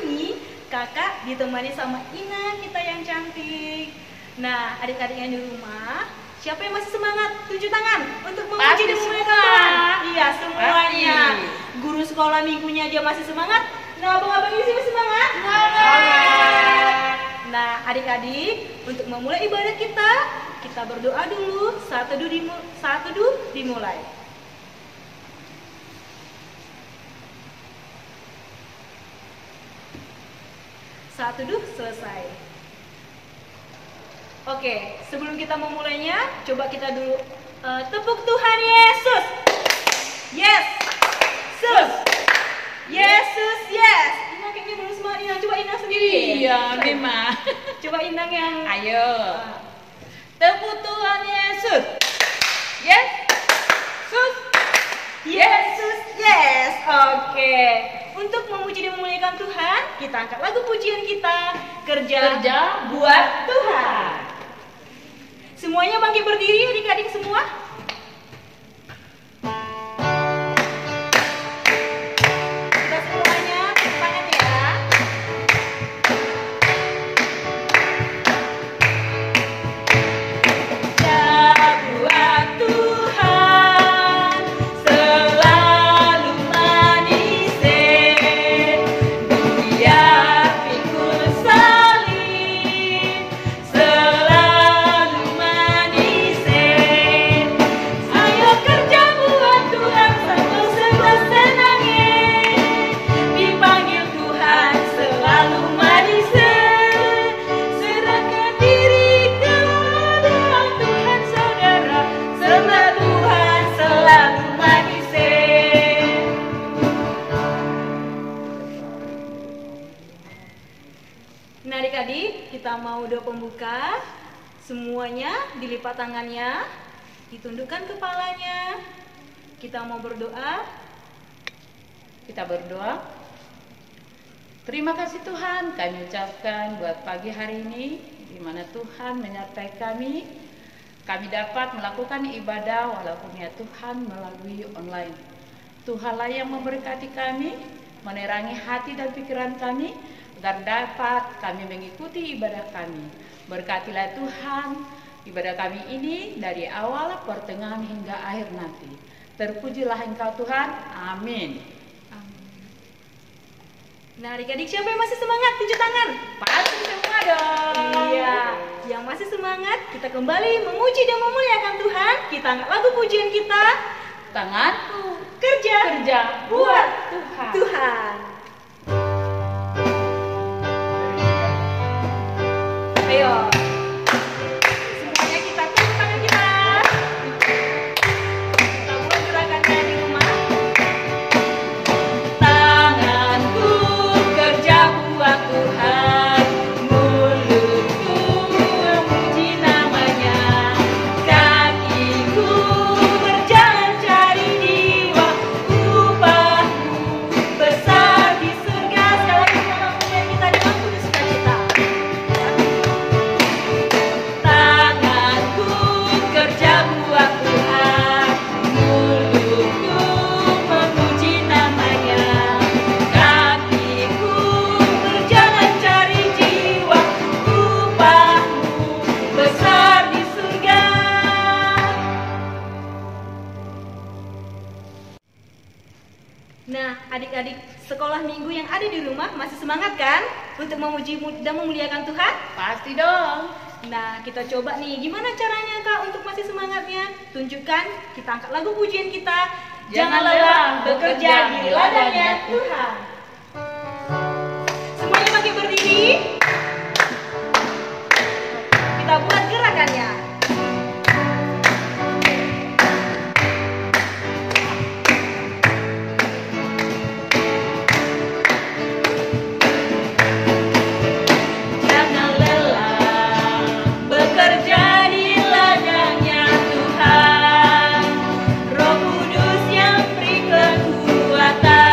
ini kakak ditemani sama Ina kita yang cantik. Nah, adik-adik yang di rumah, siapa yang masih semangat? Tunjuk tangan untuk memuji dan memuliakan Tuhan. Iya, semuanya. Guru sekolah minggunya aja masih semangat. Nah, abang-abang ini masih semangat? Nah, adik-adik, untuk memulai ibadah kita berdoa dulu. Saat teduh dimulai. Saat teduh selesai. Oke, sebelum kita memulainya, coba kita dulu tepuk Tuhan Yesus. Yes, sus. Yesus, yes. Ina kayaknya belum semangat. Ina, coba Ina sendiri. Iya, memang. Coba Ina yang. Ayo. Tepuk Tuhan Yesus. Yes. Sus. Yesus, yes. Oke. Untuk memuji dan memuliakan Tuhan, kita angkat lagu pujian kita. Kerja buat Tuhan. Semuanya bangkit berdiri, adik-adik semua. Kita semuanya tepuk tangan ya. Kerja buat Tuhan selalu manis, dia pikul salib selalu manis. Ayo kerja buat Tuhan sambil senang-senangnya, dipanggil Tuhan selalu manis. Serahkan diri kepada Tuhan saudara, sebab Tuhan selalu manis. Nah, adik-adik, kita mau doa pembuka. Semuanya dilipat tangannya, ditundukkan kepalanya. Kita mau berdoa. Kita berdoa. Terima kasih Tuhan, kami ucapkan buat pagi hari ini, di mana Tuhan menyertai kami. Kami dapat melakukan ibadah walaupun ya Tuhan melalui online. Tuhanlah yang memberkati kami, menerangi hati dan pikiran kami, agar dapat kami mengikuti ibadah kami. Berkatilah Tuhan ibadah kami ini dari awal, pertengahan hingga akhir nanti. Terpujilah Engkau Tuhan. Amin. Nah, adik-adik, siapa yang masih semangat? Tunjuk tangan. Pasti semua dong. Iya, yang masih semangat, kita kembali memuji dan memuliakan Tuhan. Kita angkat lagu pujian kita. Tanganku Kerja buat Tuhan. Tuhan. Ayo, semuanya kita tepuk tangan kita. Kita buat gerakannya di rumah. Tanganku kerja buat Tuhan, mulutku memuji namanya, kakiku berjalan cari jiwa, upahmu besar di surga. Sekali lagi kita punya kita di waktu di sukacita. Tanganku kerja buat Tuhan, mulutku memuji namanya, kakiku berjalan cari jiwa, upahmu besar di surga. Nah, adik-adik sekolah minggu yang ada di rumah masih semangat kan untuk memuji dan memuliakan Tuhan? Pasti dong. Nah, kita coba nih, gimana caranya Kak untuk masih semangatnya? Tunjukkan, kita angkat lagu pujian kita. Jangan lelah bekerja di ladangnya Tuhan. Semuanya bangkit berdiri. Kita buat gerakannya. Jangan lelah bekerja di ladangnya Tuhan. Roh Kudus yang beri kekuatan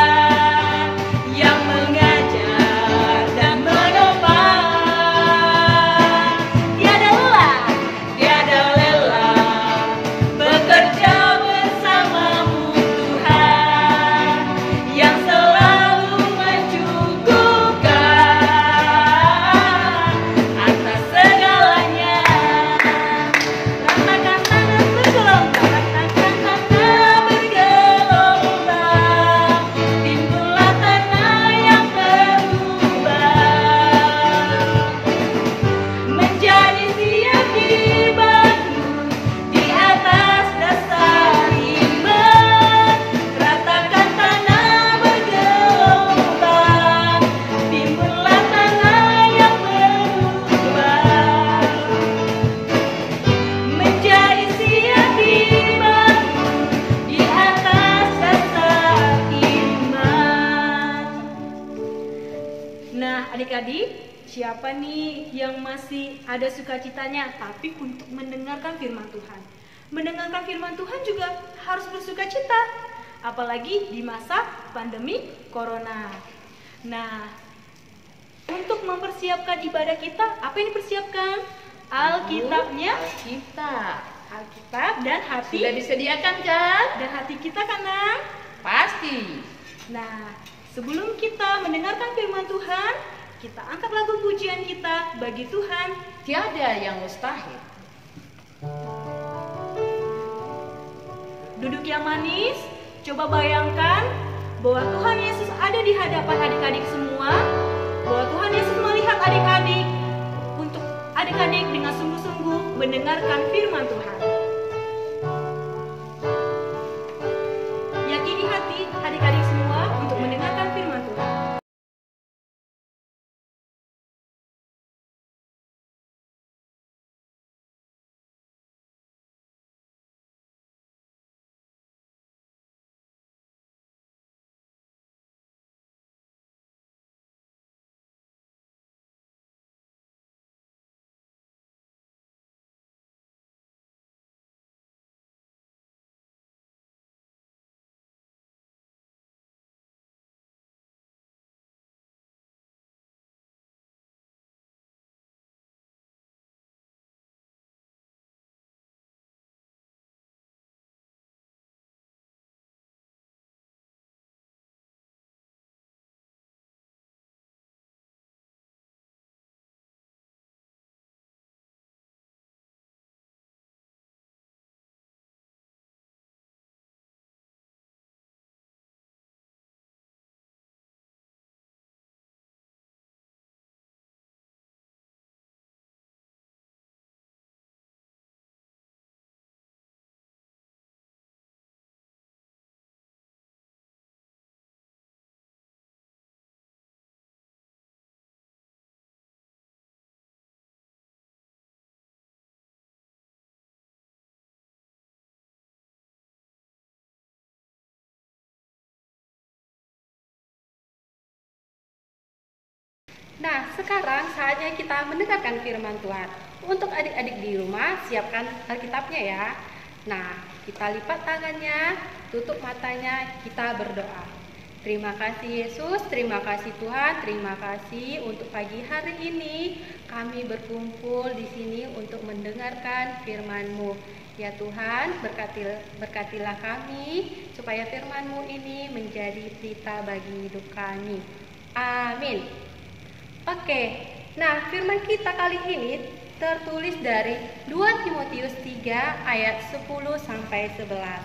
Nah, adik-adik, siapa nih yang masih ada sukacitanya tapi untuk mendengarkan firman Tuhan? Mendengarkan firman Tuhan juga harus bersukacita, apalagi di masa pandemi corona. Nah, untuk mempersiapkan ibadah kita, apa yang dipersiapkan? Alkitabnya, Alkitab dan hati. Sudah disediakan kan? Dan hati kita kan, Nang? Pasti. Nah, sebelum kita mendengarkan firman Tuhan, kita angkat lagu pujian kita bagi Tuhan. Tiada yang mustahil. Duduk yang manis, coba bayangkan bahwa Tuhan Yesus ada di hadapan adik-adik semua, bahwa Tuhan Yesus melihat adik-adik untuk adik-adik dengan sungguh-sungguh mendengarkan firman Tuhan. Yakini hati adik-adik semua untuk mendengarkan firman Tuhan. Nah, sekarang saatnya kita mendengarkan firman Tuhan. Untuk adik-adik di rumah, siapkan Alkitabnya ya. Nah, kita lipat tangannya, tutup matanya, kita berdoa. Terima kasih Yesus, terima kasih Tuhan, terima kasih untuk pagi hari ini kami berkumpul di sini untuk mendengarkan firman-Mu. Ya Tuhan, berkatilah kami supaya firman-Mu ini menjadi berita bagi hidup kami. Amin. Oke, nah firman kita kali ini tertulis dari 2 Timotius 3 ayat 10 sampai 11.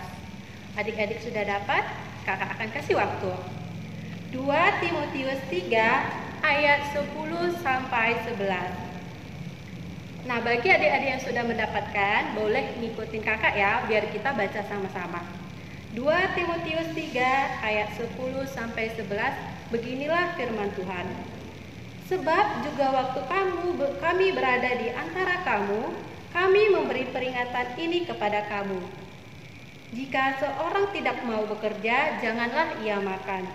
Adik-adik sudah dapat? Kakak akan kasih waktu. 2 Timotius 3 ayat 10 sampai 11. Nah, bagi adik-adik yang sudah mendapatkan, boleh ngikutin kakak ya, biar kita baca sama-sama. 2 Timotius 3 ayat 10 sampai 11, beginilah firman Tuhan. Sebab juga waktu kami berada di antara kamu, kami memberi peringatan ini kepada kamu. Jika seorang tidak mau bekerja, janganlah ia makan.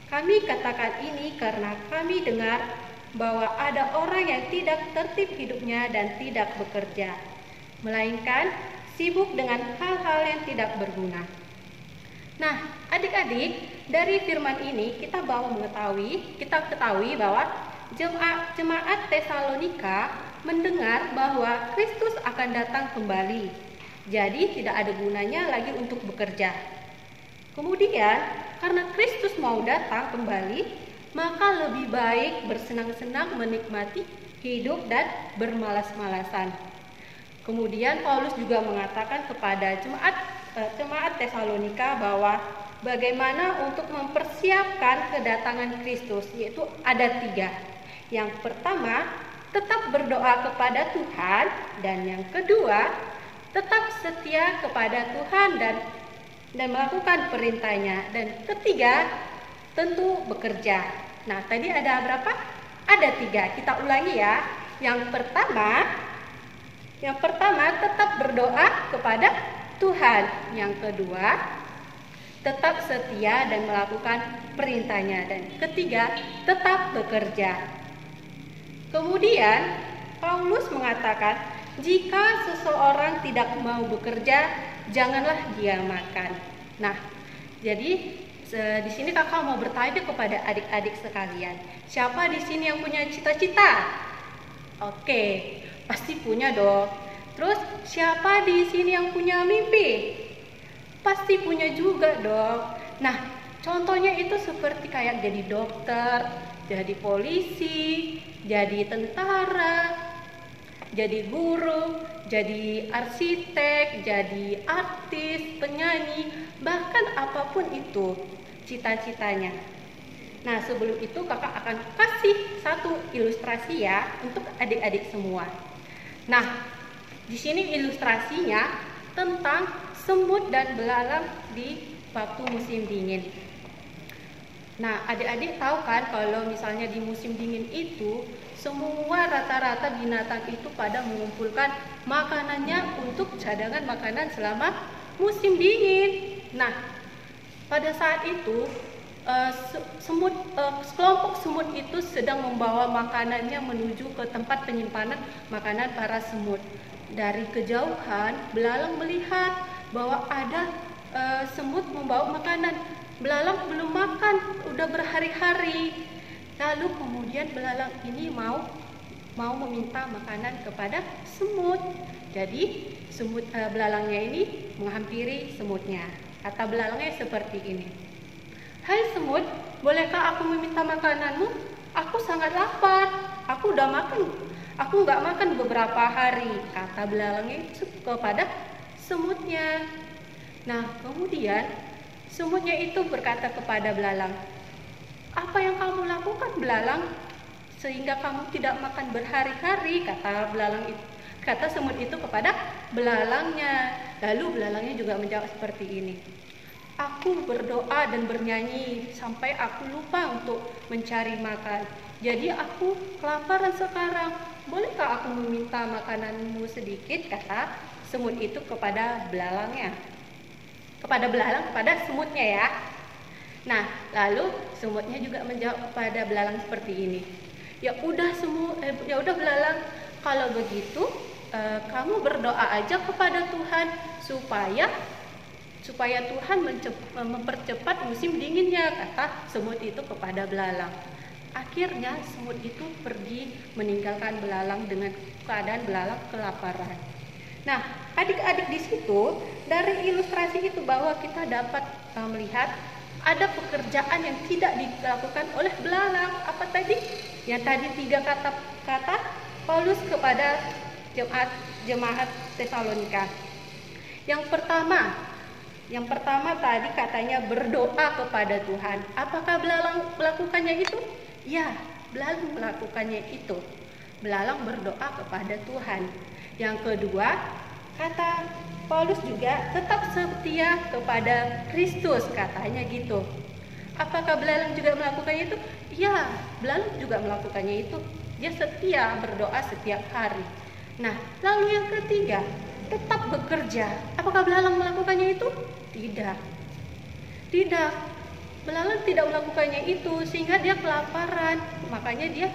Kami katakan ini karena kami dengar bahwa ada orang yang tidak tertib hidupnya dan tidak bekerja, melainkan sibuk dengan hal-hal yang tidak berguna. Nah, adik-adik, dari firman ini kita ketahui bahwa Jemaat Tesalonika mendengar bahwa Kristus akan datang kembali. Jadi tidak ada gunanya lagi untuk bekerja. Kemudian, karena Kristus mau datang kembali, maka lebih baik bersenang-senang menikmati hidup dan bermalas-malasan. Kemudian Paulus juga mengatakan kepada jemaat Tesalonika bahwa bagaimana untuk mempersiapkan kedatangan Kristus, yaitu ada 3. Yang pertama, tetap berdoa kepada Tuhan, dan yang kedua, tetap setia kepada Tuhan dan melakukan perintahnya, dan ketiga, tentu bekerja. Nah, tadi ada berapa? Ada 3. Kita ulangi ya. Yang pertama tetap berdoa kepada Tuhan. Yang kedua, tetap setia dan melakukan perintahnya. Dan ketiga, tetap bekerja. Kemudian Paulus mengatakan, jika seseorang tidak mau bekerja, janganlah dia makan. Nah, jadi di sini kakak mau bertanya kepada adik-adik sekalian, siapa di sini yang punya cita-cita? Oke, pasti punya dong. Terus siapa di sini yang punya mimpi? Pasti punya juga dong. Nah, contohnya itu seperti kayak jadi dokter, jadi polisi, jadi tentara, jadi guru, jadi arsitek, jadi artis, penyanyi, bahkan apapun itu cita-citanya. Nah, sebelum itu kakak akan kasih satu ilustrasi ya untuk adik-adik semua. Nah, di sini ilustrasinya tentang semut dan belalang di waktu musim dingin. Nah, adik-adik tahu kan kalau misalnya di musim dingin itu semua rata-rata binatang itu pada mengumpulkan makanannya untuk cadangan makanan selama musim dingin. Nah, pada saat itu sekelompok semut itu sedang membawa makanannya menuju ke tempat penyimpanan makanan para semut. Dari kejauhan, belalang melihat bahwa ada semut membawa makanan. Belalang belum makan, udah berhari-hari. Lalu kemudian belalang ini mau meminta makanan kepada semut. Jadi belalangnya ini menghampiri semutnya. Kata belalangnya seperti ini. Hai semut, bolehkah aku meminta makananmu? Aku sangat lapar. Aku nggak makan beberapa hari. Kata belalangnya kepada semutnya. Nah, kemudian semutnya itu berkata kepada belalang, apa yang kamu lakukan belalang sehingga kamu tidak makan berhari-hari? Kata semut itu kepada belalangnya. Lalu belalangnya juga menjawab seperti ini. Aku berdoa dan bernyanyi sampai aku lupa untuk mencari makan. Jadi aku kelaparan sekarang. Bolehkah aku meminta makananmu sedikit? Kata semut itu kepada belalangnya. Kepada semutnya ya. Nah, lalu semutnya juga menjawab kepada belalang seperti ini. Ya udah belalang, kalau begitu kamu berdoa aja kepada Tuhan supaya Tuhan mempercepat musim dinginnya, kata semut itu kepada belalang. Akhirnya semut itu pergi meninggalkan belalang dengan keadaan belalang kelaparan. Nah, adik-adik di situ dari ilustrasi itu bahwa kita dapat melihat ada pekerjaan yang tidak dilakukan oleh belalang. Apa tadi? Yang tadi 3 kata Paulus kepada jemaat Tesalonika. Yang pertama tadi katanya berdoa kepada Tuhan. Apakah belalang melakukannya itu? Ya, belalang melakukannya itu. Belalang berdoa kepada Tuhan. Yang kedua, kata Paulus juga tetap setia kepada Kristus, katanya gitu. Apakah belalang juga melakukannya itu? Ya, belalang juga melakukannya itu. Dia setia berdoa setiap hari. Nah, lalu yang ketiga, tetap bekerja. Apakah belalang melakukannya itu? Tidak. Belalang tidak melakukannya itu sehingga dia kelaparan. Makanya dia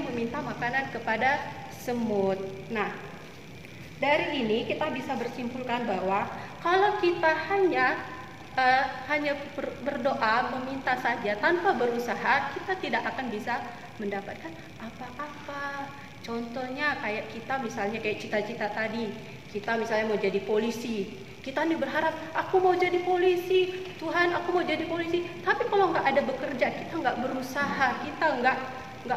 meminta makanan kepada semut. Nah, dari ini kita bisa bersimpulkan bahwa kalau kita hanya berdoa, meminta saja tanpa berusaha, kita tidak akan bisa mendapatkan apa-apa. Contohnya kayak kita misalnya kayak cita-cita tadi, kita misalnya mau jadi polisi. Kita nih berharap, aku mau jadi polisi, Tuhan aku mau jadi polisi. Tapi kalau nggak ada bekerja, kita nggak berusaha, kita nggak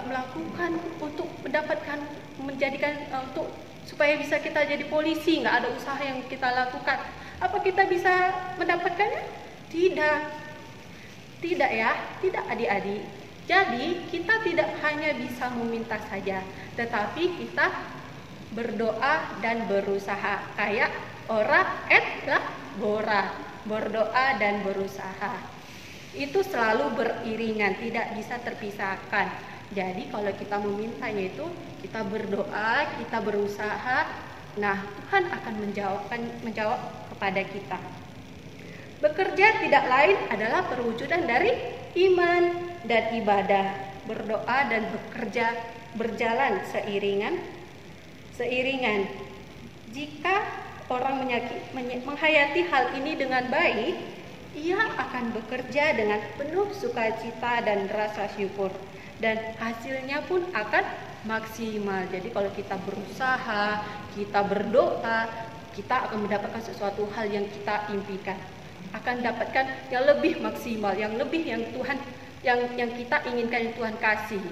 melakukan untuk untuk supaya bisa kita jadi polisi, nggak ada usaha yang kita lakukan. Apa kita bisa mendapatkannya? Tidak ya, tidak adik-adik. Jadi kita tidak hanya bisa meminta saja, tetapi kita berdoa dan berusaha. Kayak ora et labora, berdoa dan berusaha. Itu selalu beriringan, tidak bisa terpisahkan. Jadi kalau kita memintanya itu, kita berdoa, kita berusaha, nah Tuhan akan menjawab kepada kita. Bekerja tidak lain adalah perwujudan dari iman dan ibadah. Berdoa dan bekerja berjalan seiringan. Jika orang menghayati hal ini dengan baik, ia akan bekerja dengan penuh sukacita dan rasa syukur, dan hasilnya pun akan maksimal. Jadi kalau kita berusaha, kita berdoa, kita akan mendapatkan sesuatu hal yang kita impikan, akan dapatkan yang lebih maksimal, yang lebih yang Tuhan yang kita inginkan, yang Tuhan kasih.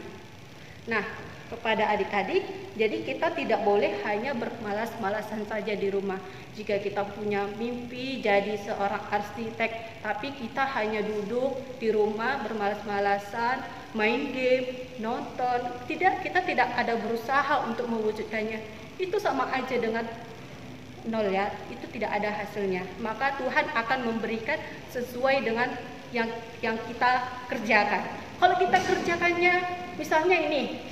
Nah, kepada adik-adik, jadi kita tidak boleh hanya bermalas-malasan saja di rumah. Jika kita punya mimpi jadi seorang arsitek, tapi kita hanya duduk di rumah bermalas-malasan, main game, nonton, kita tidak ada berusaha untuk mewujudkannya, itu sama aja dengan nol ya, itu tidak ada hasilnya. Maka Tuhan akan memberikan sesuai dengan yang kita kerjakan. Kalau kita kerjakannya, misalnya ini,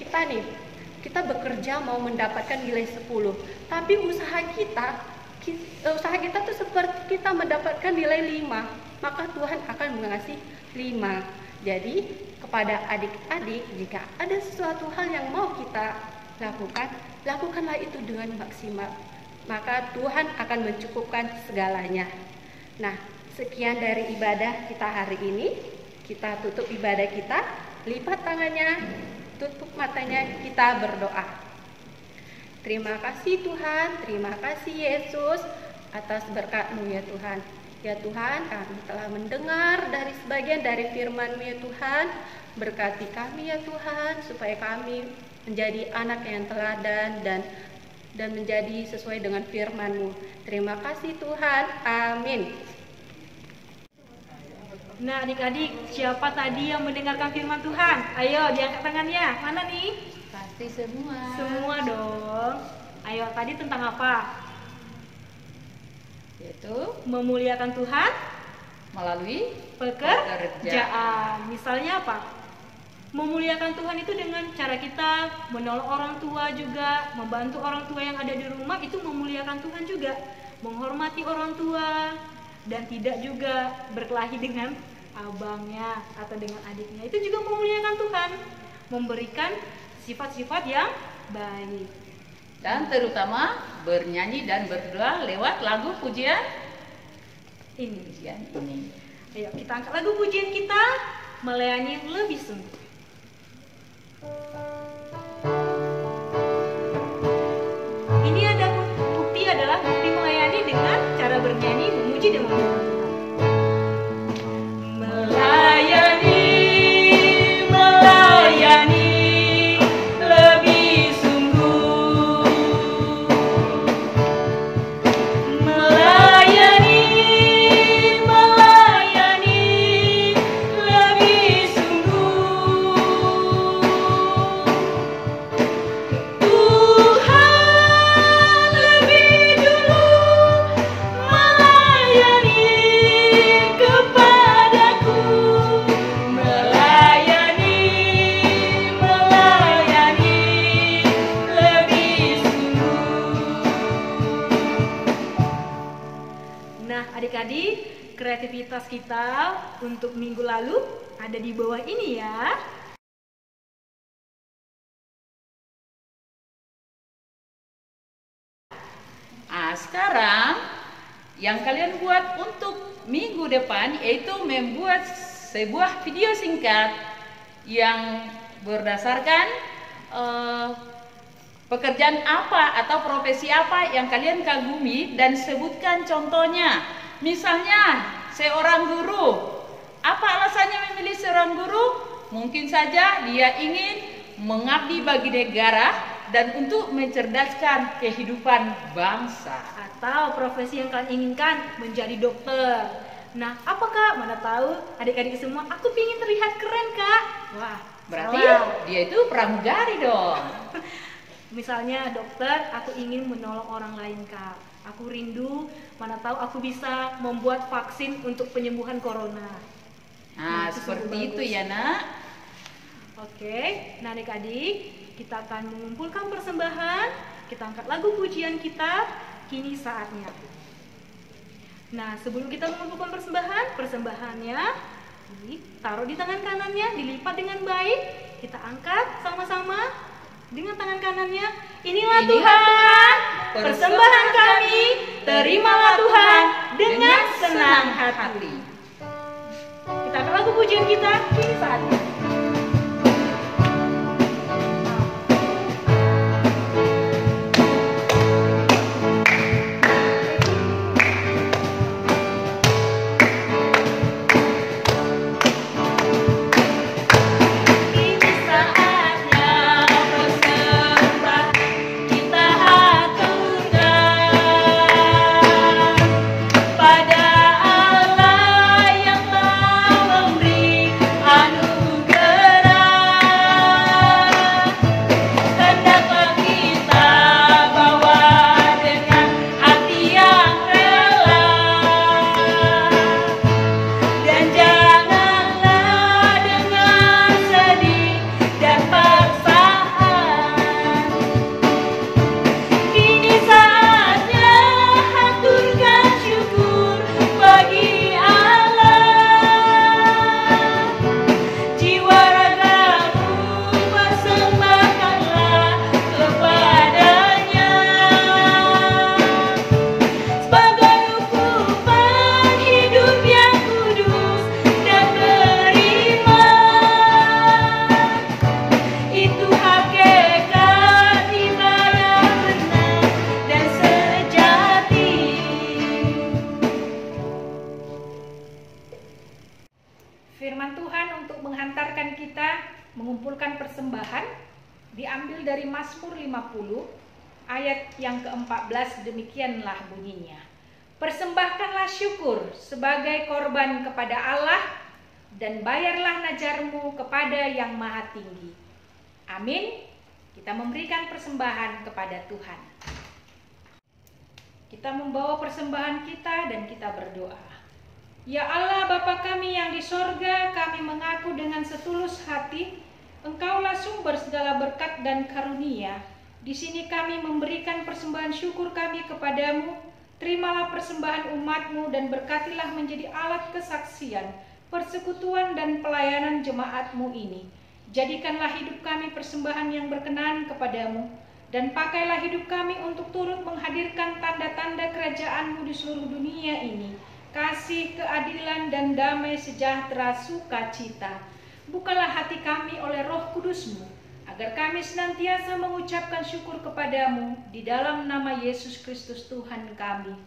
kita bekerja mau mendapatkan nilai 10, tapi usaha kita tuh seperti kita mendapatkan nilai 5, maka Tuhan akan mengasih 5. Jadi kepada adik-adik, jika ada sesuatu hal yang mau kita lakukan, lakukanlah itu dengan maksimal, maka Tuhan akan mencukupkan segalanya. Nah, sekian dari ibadah kita hari ini. Kita tutup ibadah kita, lipat tangannya, tutup matanya, kita berdoa. Terima kasih Tuhan, terima kasih Yesus atas berkat-Mu ya Tuhan. Ya Tuhan, kami telah mendengar dari sebagian dari firman-Mu ya Tuhan. Berkati kami ya Tuhan, supaya kami menjadi anak yang teladan dan menjadi sesuai dengan firman-Mu. Terima kasih Tuhan, amin. Nah adik-adik, siapa tadi yang mendengarkan firman Tuhan? Ayo diangkat tangannya. Mana nih? Pasti semua. Semua dong. Ayo, tadi tentang apa? Yaitu Memuliakan Tuhan melalui pekerjaan. Misalnya apa? Memuliakan Tuhan itu dengan cara kita menolong orang tua juga, membantu orang tua yang ada di rumah, itu memuliakan Tuhan juga. Menghormati orang tua dan tidak juga berkelahi dengan abangnya atau dengan adiknya, itu juga memuliakan Tuhan. Memberikan sifat-sifat yang baik. Dan terutama bernyanyi dan berdoa lewat lagu pujian ini. Ayo kita angkat lagu pujian kita, melayani lebih sungguh. Ini adalah bukti melayani dengan cara bernyanyi, memuji dan memuliakan Tuhan. Melayani lebih sungguh. Melayani lebih sungguh. Tuhan lebih dulu melayani kepadaku. Melayani lebih sungguh. Nah adik-adik, kreativitas kita untuk minggu lalu ada di bawah ini ya. Sekarang yang kalian buat untuk minggu depan yaitu membuat sebuah video singkat yang berdasarkan pekerjaan apa atau profesi apa yang kalian kagumi dan sebutkan contohnya. Misalnya seorang guru. Apa alasannya memilih seorang guru? Mungkin saja dia ingin mengabdi bagi negara dan untuk mencerdaskan kehidupan bangsa. Atau profesi yang kalian inginkan menjadi dokter. Nah, apa Kak? Mana tahu adik-adik semua, aku ingin terlihat keren Kak. Wah, berarti salah. dia itu pramugari dong. Misalnya dokter, aku ingin menolong orang lain Kak. Aku rindu, mana tahu aku bisa membuat vaksin untuk penyembuhan corona. Nah, seperti itu ya nak. Oke, nah adik-adik, kita akan mengumpulkan persembahan. Kita angkat lagu pujian kita, kini saatnya. Nah, sebelum kita mengumpulkan persembahan, persembahannya ditaruh di tangan kanannya, dilipat dengan baik. Kita angkat sama-sama dengan tangan kanannya. Inilah Tuhan, persembahan kami, terimalah Tuhan dengan senang hati. Kita akan lagu pujian kita, kini saatnya. Firman Tuhan untuk menghantarkan kita mengumpulkan persembahan diambil dari Mazmur 50 ayat yang ke-14, demikianlah bunyinya. Persembahkanlah syukur sebagai korban kepada Allah dan bayarlah najarmu kepada Yang Maha Tinggi. Amin. Kita memberikan persembahan kepada Tuhan. Kita membawa persembahan kita dan kita berdoa. Ya Allah Bapa kami yang di sorga, kami mengaku dengan setulus hati, Engkaulah sumber segala berkat dan karunia. Di sini kami memberikan persembahan syukur kami kepadamu. Terimalah persembahan umat-Mu dan berkatilah menjadi alat kesaksian, persekutuan dan pelayanan jemaat-Mu ini. Jadikanlah hidup kami persembahan yang berkenan kepadamu, dan pakailah hidup kami untuk turut menghadirkan tanda-tanda kerajaan-Mu di seluruh dunia ini. Kasih, keadilan, dan damai sejahtera sukacita. Bukalah hati kami oleh Roh Kudus-Mu, agar kami senantiasa mengucapkan syukur kepadamu di dalam nama Yesus Kristus Tuhan kami.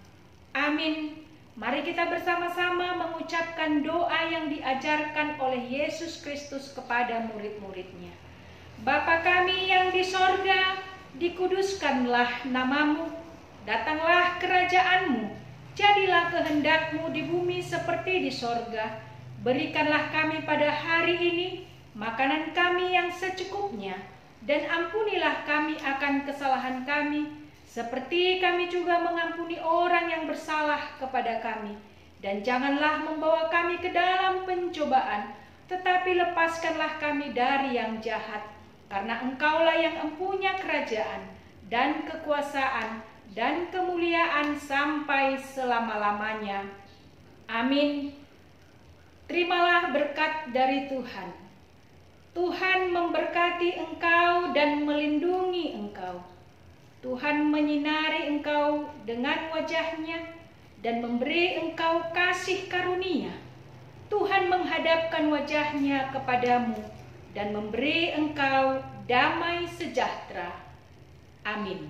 Amin. Mari kita bersama-sama mengucapkan doa yang diajarkan oleh Yesus Kristus kepada murid-muridnya. Bapa kami yang di sorga, dikuduskanlah namamu, datanglah kerajaan-Mu. Jadilah kehendak-Mu di bumi seperti di sorga. Berikanlah kami pada hari ini makanan kami yang secukupnya, dan ampunilah kami akan kesalahan kami, seperti kami juga mengampuni orang yang bersalah kepada kami. Dan janganlah membawa kami ke dalam pencobaan, tetapi lepaskanlah kami dari yang jahat. Karena Engkaulah yang empunya kerajaan dan kekuasaan dan kemuliaan sampai selama-lamanya. Amin. Terimalah berkat dari Tuhan. Tuhan memberkati engkau dan melindungi engkau. Tuhan menyinari engkau dengan wajah-Nya dan memberi engkau kasih karunia. Tuhan menghadapkan wajah-Nya kepadamu dan memberi engkau damai sejahtera. Amin.